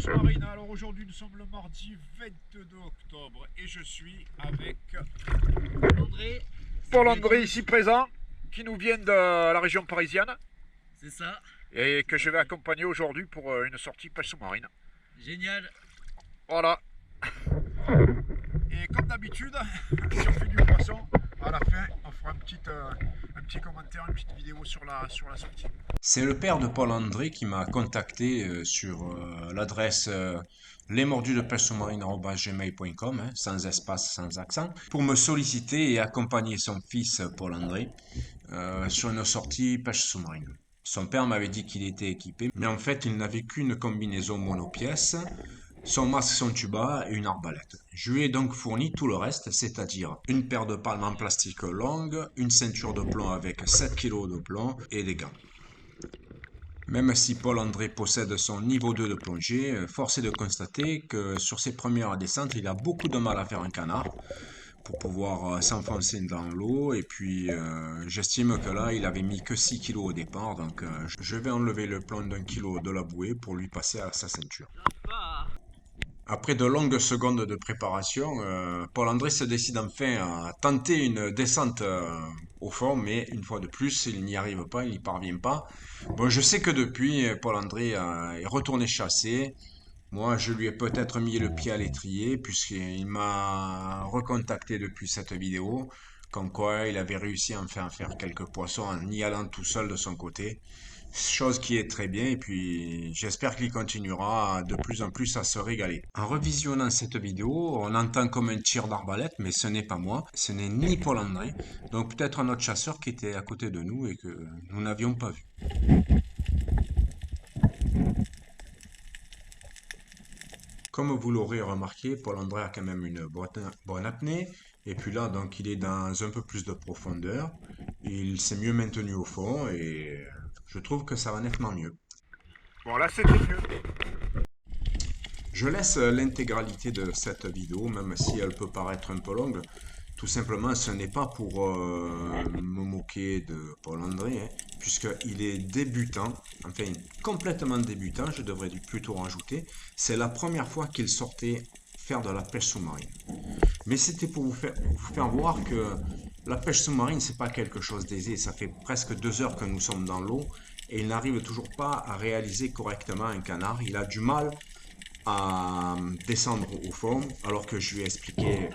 sous-marine. Alors aujourd'hui nous sommes le mardi 22 octobre et je suis avec André. Paul-André ici présent, qui nous vient de la région parisienne C'est ça. et que je vais accompagner aujourd'hui pour une sortie pêche sous-marine. Génial. Voilà. Et comme d'habitude, si on fait du poisson, à la fin on fera un petit commentaire, une petite vidéo sur la sortie. C'est le père de Paul-André qui m'a contacté sur l'adresse lesmordusdepêche-sous-marine@gmail.com, sans espace, sans accent, pour me solliciter et accompagner son fils Paul-André sur une sortie pêche sous-marine. Son père m'avait dit qu'il était équipé, mais en fait il n'avait qu'une combinaison monopièce, son masque, son tuba et une arbalète. Je lui ai donc fourni tout le reste, c'est-à-dire une paire de palmes en plastique longue, une ceinture de plomb avec 7 kg de plomb et des gants. Même si Paul-André possède son niveau 2 de plongée, force est de constater que sur ses premières descentes, il a beaucoup de mal à faire un canard pour pouvoir s'enfoncer dans l'eau. Et puis, j'estime que là, il avait mis que 6 kg au départ. Donc, je vais enlever le plomb d'1 kg de la bouée pour lui passer à sa ceinture. Après de longues secondes de préparation, Paul-André se décide enfin à tenter une descente au fond, mais une fois de plus, il n'y arrive pas, il n'y parvient pas. Bon, je sais que depuis, Paul-André est retourné chasser. Moi, je lui ai peut-être mis le pied à l'étrier, puisqu'il m'a recontacté depuis cette vidéo, comme quoi il avait réussi enfin à faire quelques poissons en y allant tout seul de son côté. Chose qui est très bien, et puis j'espère qu'il continuera de plus en plus à se régaler. En revisionnant cette vidéo, on entend comme un tir d'arbalète, mais ce n'est pas moi, ce n'est ni Paul-André, donc peut-être un autre chasseur qui était à côté de nous et que nous n'avions pas vu. Comme vous l'aurez remarqué, Paul-André a quand même une bonne apnée, et puis là, donc il est dans un peu plus de profondeur, il s'est mieux maintenu au fond, et je trouve que ça va nettement mieux. Bon là c'était mieux. Je laisse l'intégralité de cette vidéo, même si elle peut paraître un peu longue. Tout simplement, ce n'est pas pour me moquer de Paul-André, puisqu'il est débutant, enfin complètement débutant, je devrais plutôt rajouter. C'est la première fois qu'il sortait faire de la pêche sous-marine. Mais c'était pour vous faire voir que la pêche sous-marine, c'est pas quelque chose d'aisé. Ça fait presque 2 heures que nous sommes dans l'eau et il n'arrive toujours pas à réaliser correctement un canard. Il a du mal à descendre au fond, alors que je lui ai expliqué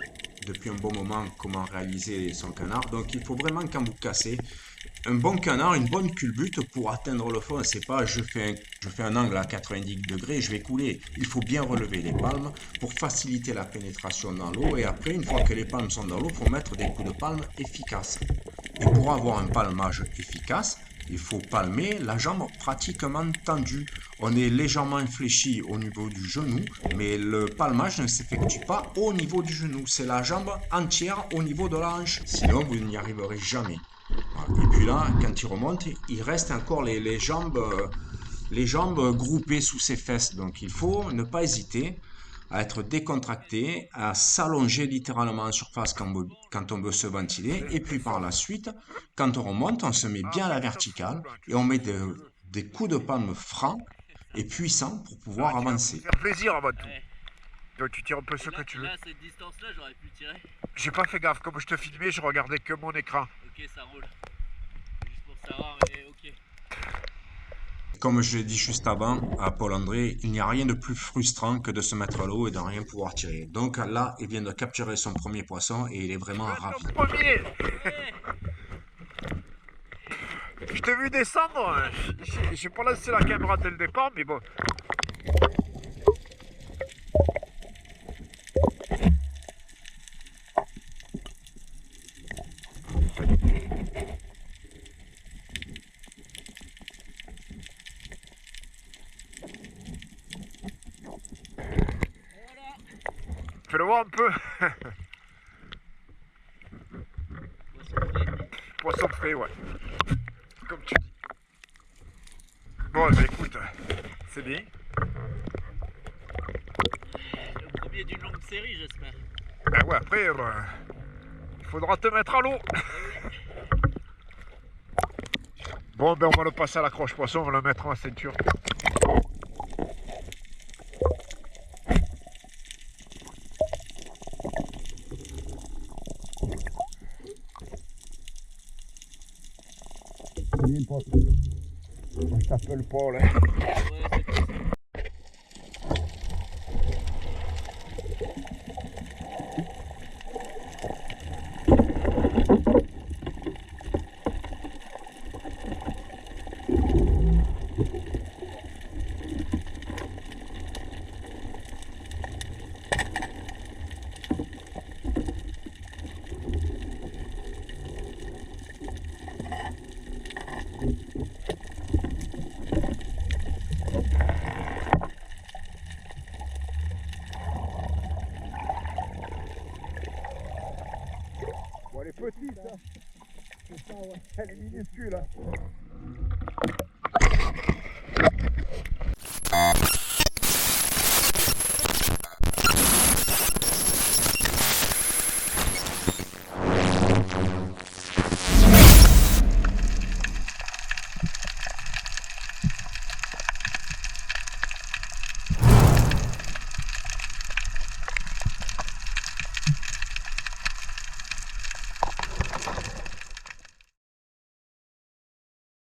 depuis un bon moment comment réaliser son canard. Donc il faut vraiment, quand vous cassez, un bon canard, une bonne culbute pour atteindre le fond. C'est pas je fais un angle à 90 degrés, je vais couler. Il faut bien relever les palmes pour faciliter la pénétration dans l'eau. Et après, une fois que les palmes sont dans l'eau, il faut mettre des coups de palme efficaces. Et pour avoir un palmage efficace, il faut palmer la jambe pratiquement tendue. On est légèrement fléchi au niveau du genou, mais le palmage ne s'effectue pas au niveau du genou. C'est la jambe entière au niveau de la hanche. Sinon, vous n'y arriverez jamais. Voilà. Et puis là, quand il remonte, il reste encore les jambes groupées sous ses fesses. Donc il faut ne pas hésiter à être décontracté, à s'allonger littéralement en surface quand on veut se ventiler. Et puis par la suite, quand on remonte, on se met bien à la verticale et on met des coups de palme francs et puissants pour pouvoir avancer. Faire plaisir avant tout. Ouais. Donc tu tires un peu ce que tu veux. Là, cette distance-là, j'aurais pu tirer. J'ai pas fait gaffe, comme je te filmais, je regardais que mon écran. Ok, ça roule. Juste pour savoir, mais ok. Comme je l'ai dit juste avant à Paul-André, il n'y a rien de plus frustrant que de se mettre à l'eau et de rien pouvoir tirer. Donc là, il vient de capturer son premier poisson et il est vraiment ravi. Le premier. Je t'ai vu descendre, j'ai pas lancé la caméra dès le départ, mais bon. Fais-le voir un peu. Poisson frais, ouais. Comme tu dis. Bon, bah écoute, c'est bien. Le premier d'une longue série, j'espère. Ben ouais, après, il faudra te mettre à l'eau. Bon, ben on va le passer à la croche poisson, on va le mettre en ceinture. Salut pote. Moi je t'appelle Paul. Hein. Ouais, c'est cool. Bon, elle est petite, hein. C'est ça, ouais. Elle est minuscule, hein.